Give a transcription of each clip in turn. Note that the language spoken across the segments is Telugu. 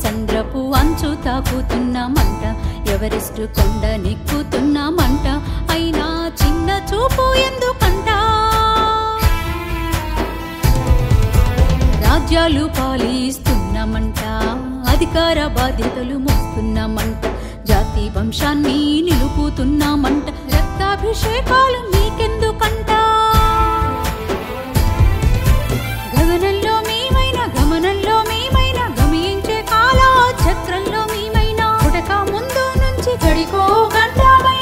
సంద్రపు అంచు తాకుతున్నామంట, ఎవరెస్ట్ కొండ నెక్కుతున్నామంట, అయినా చిన్న చూపు ఎందుకంట? రాజ్యాలు పాలిస్తున్నామంట, అధికార బాధ్యతలు మోస్తున్నామంట, జాతి వంశాన్ని నిలుపుతున్నామంట, రక్తాభిషేకాలు మీకెందుకంట? గగనంలో మేమైనా గమనంలో మేమైనా గమయించే కాల చక్రంలో మేమైనా పుటక ముందు నుంచి గడికో గంటమై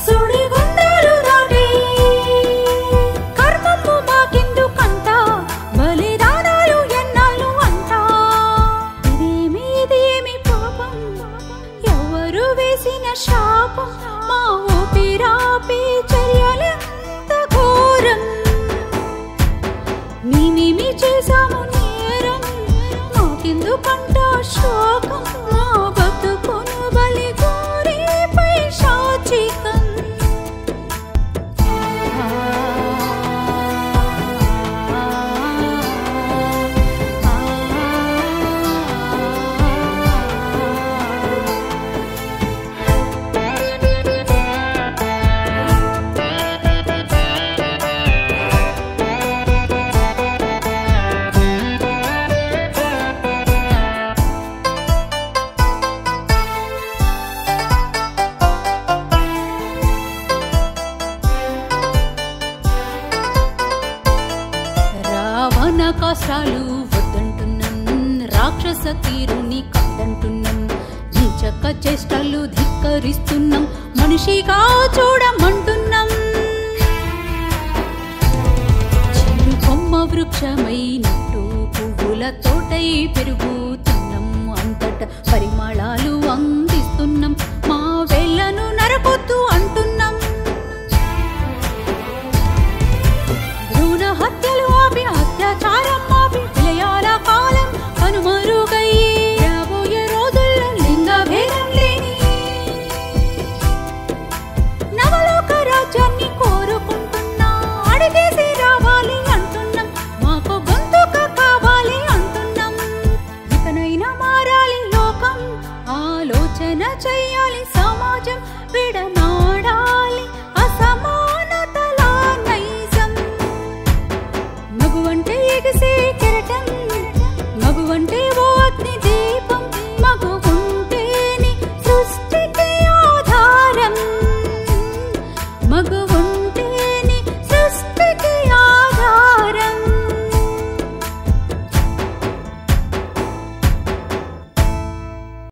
సుడి గుండాలు దాటి కర్మము మాకెందుకంట? బలిదానాలు ఎన్నాళ్ళు అంట? ఇదేమి పాపం, ఎవరు వేసిన శాపం, మా ఊపిరాపే చర్యలెంత ఘోరం, మేమేమి చేశాము నేరం, మాకెందుకంట శోకం, మా బతుకును బలి కోరే పైశాచికం. రావణ కష్టాలు వద్దంటున్నాం, రాక్షస తీరుని కాదంటున్నాం, నీచక చేష్టలు ధిక్కరిస్తున్నాం, మనిషిగా చూడమంటున్నాం. చిరు కొమ్మ వృక్షమైనట్టు పువ్వుల తోటై పెరుగుతున్నాం, అంతట పరిమళాలు అందిస్తున్నాం, మా వేళ్లను నరకొద్దు అంటున్నాం. భ్రూణ హత్యలు ఆపి అత్యాచార